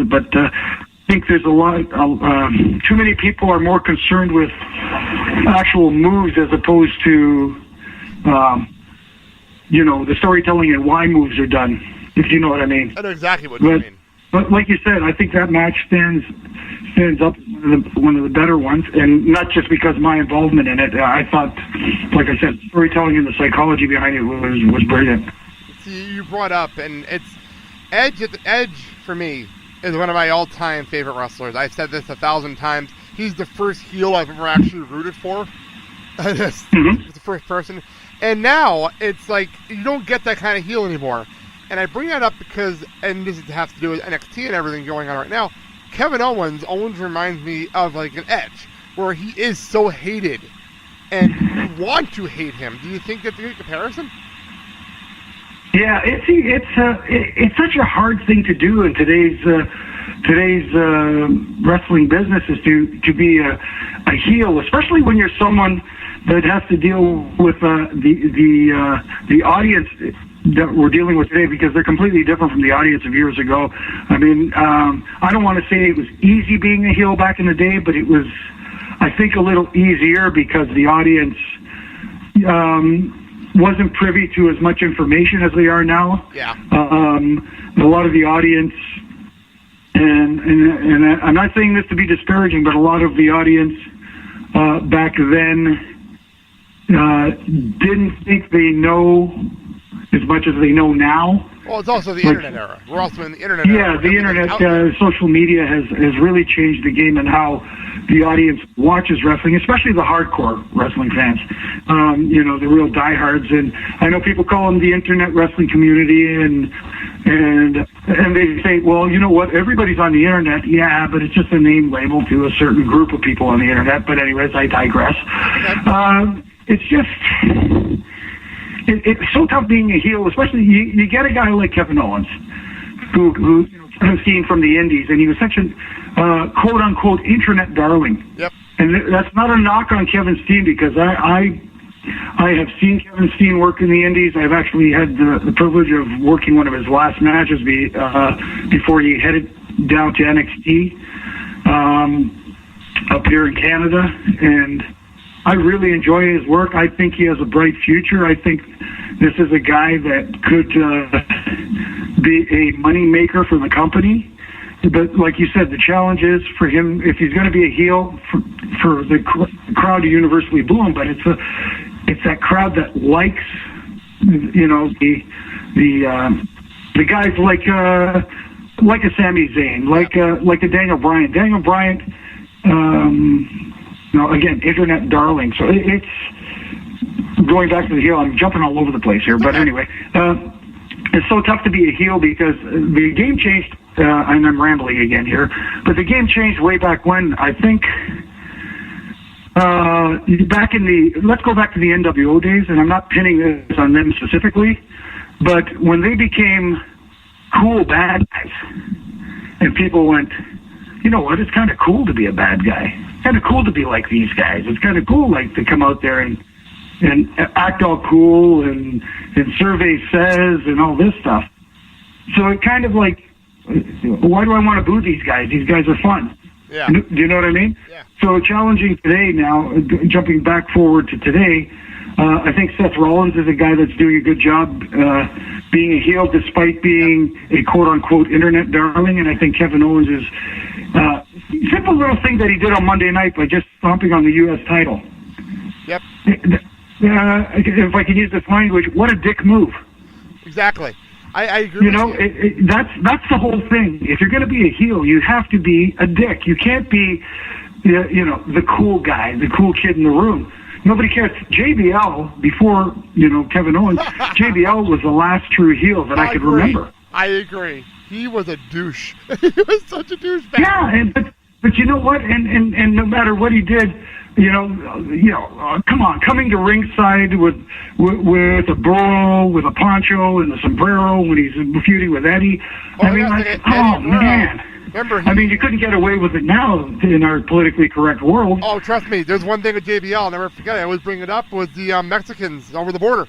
but I think there's a lot. Too many people are more concerned with actual moves as opposed to, the storytelling and why moves are done. If you know what I mean. I know exactly what you mean. But like you said, I think that match stands up one of the better ones, and not just because of my involvement in it. I thought, like I said, storytelling and the psychology behind it was brilliant. See, you brought up, and it's Edge for me is one of my all-time favorite wrestlers. I've said this 1,000 times. He's the first heel I've ever actually rooted for. It's the first person. And now it's like you don't get that kind of heel anymore. And I bring that up because, and this has to do with NXT and everything going on right now, Kevin Owens always reminds me of like an Edge, where he is so hated, and you want to hate him. Do you think that's a good comparison? Yeah, it's such a hard thing to do in today's wrestling business, is to be a heel, especially when you're someone that has to deal with the audience that we're dealing with today, because they're completely different from the audience of years ago. I mean, I don't want to say it was easy being a heel back in the day, but it was, I think, a little easier because the audience wasn't privy to as much information as they are now. Yeah. A lot of the audience, and I'm not saying this to be disparaging, but a lot of the audience back then didn't think they know as much as they know now. Well, it's also the internet era. We're also in the internet era. Yeah, the internet, social media has really changed the game and how the audience watches wrestling, especially the hardcore wrestling fans, the real diehards. And I know people call them the internet wrestling community, and they say, well, you know what, everybody's on the internet. Yeah, but it's just a name label to a certain group of people on the internet. But anyways, I digress. It's just... It's so tough being a heel, especially you get a guy like Kevin Owens, who I've seen from the Indies, and he was such a quote unquote internet darling. Yep. And that's not a knock on Kevin Steen, because I have seen Kevin Steen work in the Indies. I've actually had the privilege of working one of his last matches before he headed down to NXT up here in Canada, and I really enjoy his work. I think he has a bright future. I think this is a guy that could be a money maker for the company. But like you said, the challenge is for him, if he's going to be a heel, for the crowd to universally boo him. But it's that crowd that likes, the guys like a Sami Zayn, like a Daniel Bryan. Daniel Bryan. Again, internet darling. So it's going back to the heel. I'm jumping all over the place here, but anyway, it's so tough to be a heel because the game changed. And I'm rambling again here, but the game changed way back when. I think let's go back to the NWO days, and I'm not pinning this on them specifically, but when they became cool bad guys, and people went, you know what? It's kind of cool to be a bad guy. Kind of cool to be like these guys. It's kind of cool, like, to come out there and act all cool and survey says and all this stuff. So it kind of like, why do I want to boo these guys? These guys are fun. Yeah. Do you know what I mean? Yeah. So challenging today now, jumping back forward to today, I think Seth Rollins is a guy that's doing a good job being a heel despite being a quote-unquote internet darling, and I think Kevin Owens is simple little thing that he did on Monday night by just stomping on the U.S. title. Yep. If I can use this language, what a dick move. Exactly. I agree with you. That's the whole thing. If you're going to be a heel, you have to be a dick. You can't be, the cool guy, the cool kid in the room. Nobody cares. JBL, before, Kevin Owens, JBL was the last true heel that I could remember. I agree. He was a douche. He was such a douchebag. Yeah, but you know what? And no matter what he did, come on, coming to ringside with a burro, with a poncho, and a sombrero when he's feuding with Eddie. Man. Remember, you couldn't get away with it now in our politically correct world. Oh, trust me. There's one thing with JBL I'll never forget. I always bring it up was the Mexicans over the border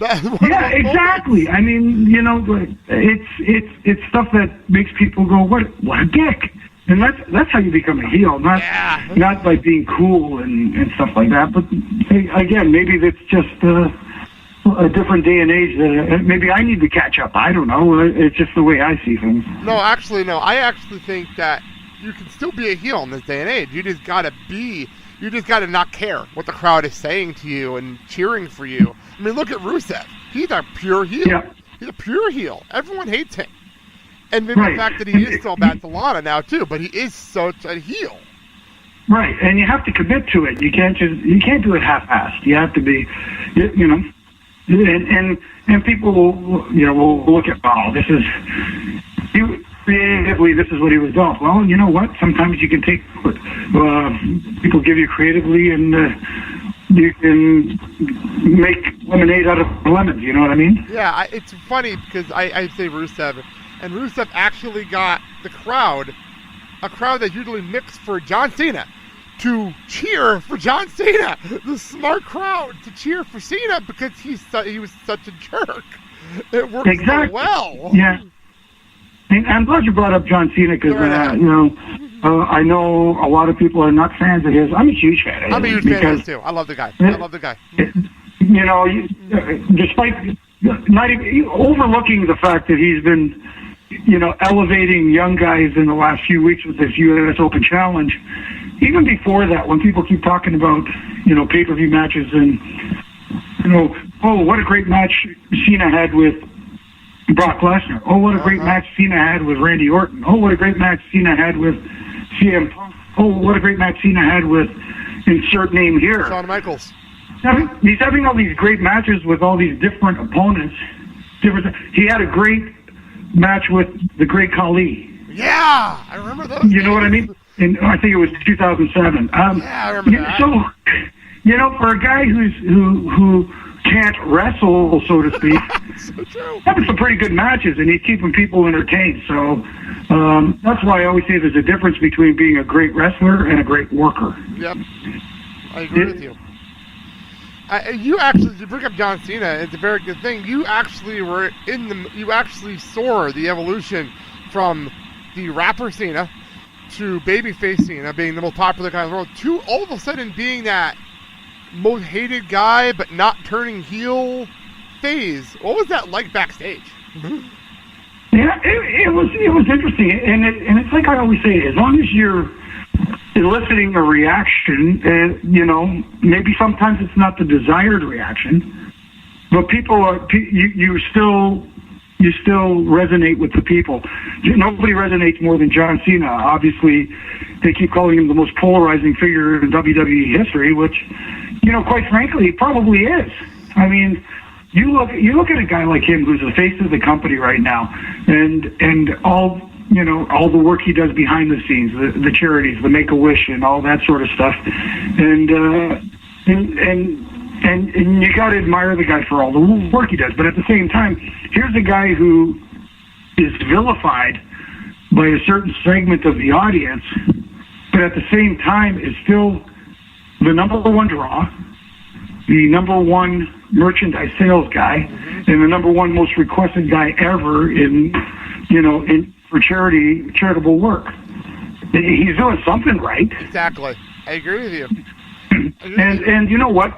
Yeah, exactly. I mean, you know, it's stuff that makes people go, what a dick. And that's how you become a heel, not by being cool and stuff like that. But again, maybe that's just a different day and age that maybe I need to catch up. I don't know. It's just the way I see things. No. I actually think that you can still be a heel in this day and age. You just gotta not care what the crowd is saying to you and cheering for you. I mean, look at Rusev. He's a pure heel. Yeah. He's a pure heel. Everyone hates him. And maybe the fact that he is so bad to Lana now too, but he is such a heel. Right, and you have to commit to it. You can't do it half-assed. You have to be, you know, and people will look at, creatively, this is what he was doing. Well, you know what? Sometimes you can take what people give you creatively, and you can make lemonade out of lemons. You know what I mean? Yeah, it's funny because I say Rusev, and Rusev actually got the crowd, a crowd that usually mixed for John Cena, to cheer for John Cena. The smart crowd to cheer for Cena because he was such a jerk. It worked so well. Yeah. And I'm glad you brought up John Cena because, I know a lot of people are not fans of his. I'm a huge fan of his. I'm a huge fan of his, too. I love the guy. You know, despite not even overlooking the fact that he's been, you know, elevating young guys in the last few weeks with this U.S. Open Challenge, even before that, when people keep talking about, you know, pay-per-view matches and, you know, oh, what a great match Cena had with Brock Lesnar. Oh, what a great match Cena had with Randy Orton. Oh, what a great match Cena had with CM Punk. Oh, what a great match Cena had with insert name here. Shawn Michaels. He's having all these great matches with all these different opponents. He had a great match with the great Khali. Yeah, I remember those. You know what I mean? And I think it was 2007. I remember that. So, you know, for a guy who can't wrestle, so to speak, so true. having some pretty good matches, and he's keeping people entertained. So that's why I always say there's a difference between being a great wrestler and a great worker. Yep, I agree with you. You bring up John Cena. It's a very good thing. You actually saw the evolution from the rapper Cena to babyface Cena being the most popular guy in the world to all of a sudden being that most hated guy but not turning heel phase. What was that like backstage? Yeah, it was interesting, and it's like I always say, as long as you're eliciting a reaction, you know, maybe sometimes it's not the desired reaction, but you still resonate with the people. Nobody resonates more than John Cena. Obviously, they keep calling him the most polarizing figure in WWE history, which, you know, quite frankly, he probably is. I mean, you look at a guy like him who's the face of the company right now, and all the work he does behind the scenes, the charities, the Make-A-Wish, and all that sort of stuff, and you got to admire the guy for all the work he does. But at the same time, here's a guy who is vilified by a certain segment of the audience, but at the same time is still the number one draw, the number one merchandise sales guy, and the number one most requested guy ever for charitable work. He's doing something right. Exactly. I agree with you. And you know what?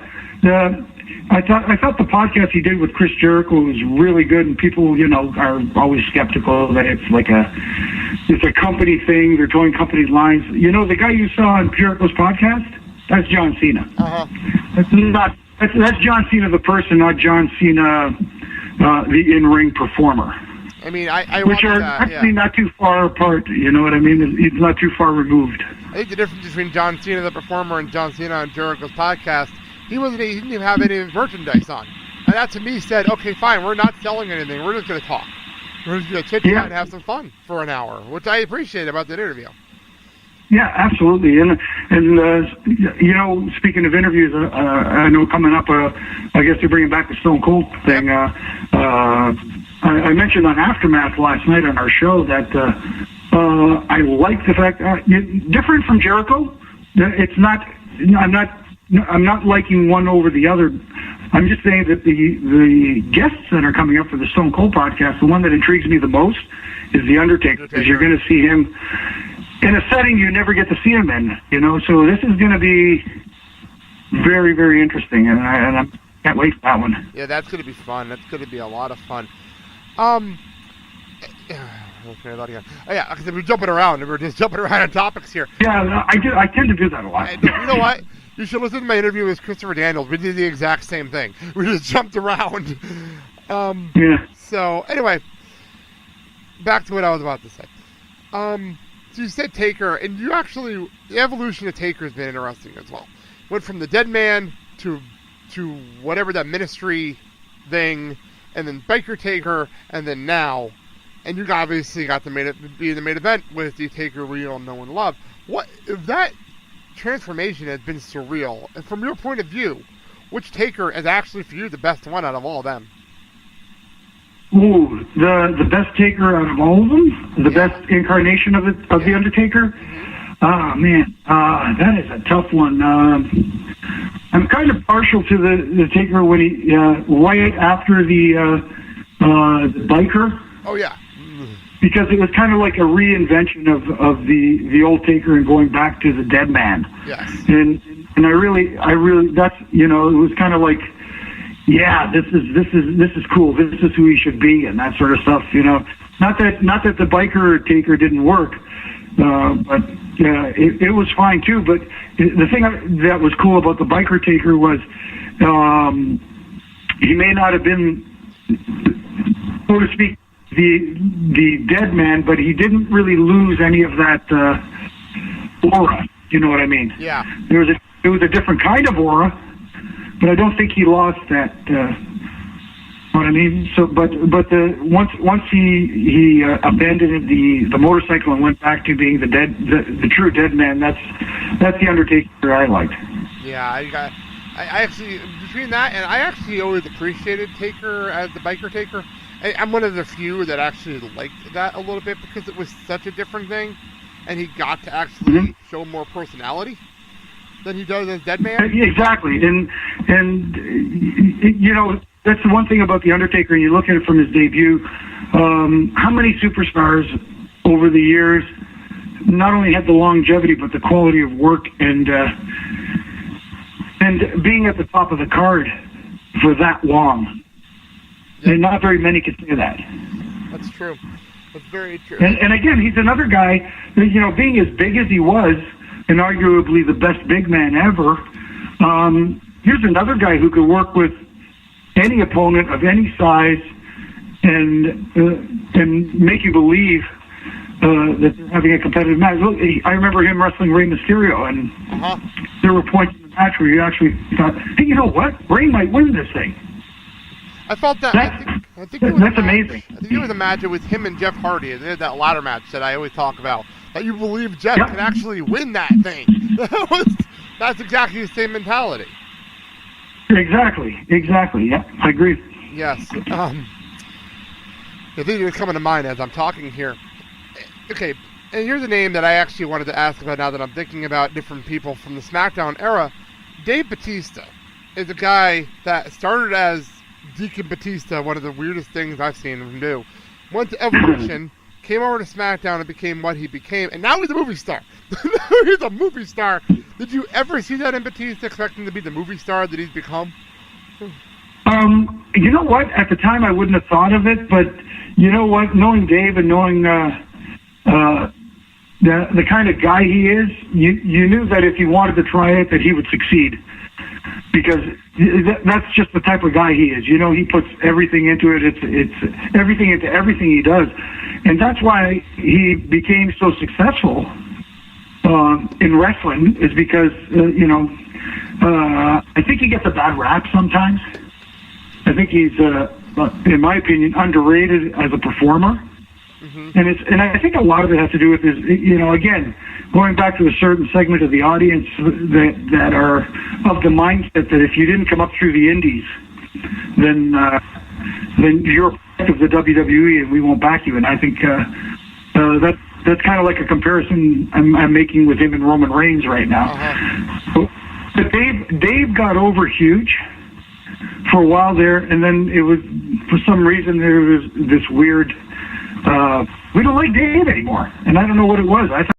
I thought the podcast he did with Chris Jericho was really good, and people, you know, are always skeptical that it's a company thing. They're towing company lines. You know, the guy you saw on Jericho's podcast, that's John Cena. That's John Cena the person, not John Cena the in-ring performer. I mean, I which are actually not too far apart. You know what I mean? It's not too far removed. I think the difference between John Cena the performer and John Cena on Jericho's podcast, he didn't even have any merchandise on, and that to me said, okay, fine, we're not selling anything. We're just going to talk. We're just going to chit chat and have some fun for an hour, which I appreciate about that interview. Yeah, absolutely. And you know, speaking of interviews, I know coming up, I guess they're bringing back the Stone Cold thing. I mentioned on Aftermath last night on our show that I like the fact different from Jericho. It's not. I'm not liking one over the other. I'm just saying that the guests that are coming up for the Stone Cold podcast, the one that intrigues me the most is the Undertaker, because you're going to see him in a setting you never get to see him in, So this is going to be very, very interesting, and I can't wait for that one. Yeah, that's going to be fun. That's going to be a lot of fun. Okay, because we're jumping around. We're just jumping around on topics here. Yeah, I tend to do that a lot. You know what? You should listen to my interview with Christopher Daniels. We did the exact same thing. We just jumped around. Yeah. So, anyway, back to what I was about to say. So you said Taker, and the evolution of Taker has been interesting as well. Went from the dead man to whatever that ministry thing, and then Biker Taker, and then now. And you obviously got to be in the main event with the Taker we all know and love. What if that transformation has been surreal? And from your point of view, which Taker is actually for you the best one out of all of them? Ooh, the best Taker out of all of them? The best incarnation of the Undertaker? Oh, man, that is a tough one. I'm kind of partial to the Taker when he right after the Biker. Oh, yeah. Because it was kind of like a reinvention of the old Taker and going back to the dead man. Yes. And I really that's it was kind of like, yeah, this is cool. This is who he should be and that sort of stuff. Not that the Biker Taker didn't work, but it was fine too. But the thing that was cool about the Biker Taker was he may not have been, so to speak, the dead man, but he didn't really lose any of that aura. You know what I mean? Yeah. It was a different kind of aura, but I don't think he lost that. What I mean? So, but once he abandoned the motorcycle and went back to being the true dead man, that's the Undertaker I liked. Yeah, I actually, between that and I actually always appreciated Taker as the Biker Taker. I'm one of the few that actually liked that a little bit because it was such a different thing, and he got to actually show more personality than he does as Dead Man. Exactly, and that's the one thing about the Undertaker. And you look at it from his debut. How many superstars over the years not only had the longevity but the quality of work and being at the top of the card for that long. Yep. And not very many can say that. That's true. That's very true. And again, he's another guy, being as big as he was, and arguably the best big man ever, here's another guy who could work with any opponent of any size and make you believe that they're having a competitive match. Look, I remember him wrestling Rey Mysterio, and there were points in the match where you actually thought, hey, you know what? Rey might win this thing. I felt that. I think it was that's amazing. I think it was a match with him and Jeff Hardy. They had that ladder match that I always talk about. That you believe Jeff can actually win that thing. That's exactly the same mentality. Exactly. Yeah, I agree. Yes. The thing that's coming to mind as I'm talking here. Okay, and here's a name that I actually wanted to ask about now that I'm thinking about different people from the SmackDown era. Dave Bautista is a guy that started as Deacon Batista, one of the weirdest things I've seen him do. Went to Evolution, came over to SmackDown and became what he became, and now he's a movie star. He's a movie star. Did you ever see that in Batista, expecting to be the movie star that he's become? You know what? At the time, I wouldn't have thought of it, but you know what? Knowing Dave and knowing the kind of guy he is, you knew that if he wanted to try it, that he would succeed. Because that's just the type of guy he is. He puts everything into it. It's everything into everything he does. And that's why he became so successful in wrestling, is because, I think he gets a bad rap sometimes. I think he's, in my opinion, underrated as a performer. Mm-hmm. And I think a lot of it has to do with his, again, going back to a certain segment of the audience that are of the mindset that if you didn't come up through the indies, then you're part of the WWE and we won't back you. And I think that's kind of like a comparison I'm making with him and Roman Reigns right now. Uh-huh. But Dave got over huge for a while there, and then it was, for some reason, there was this weird, we don't like Dave anymore. And I don't know what it was. I thought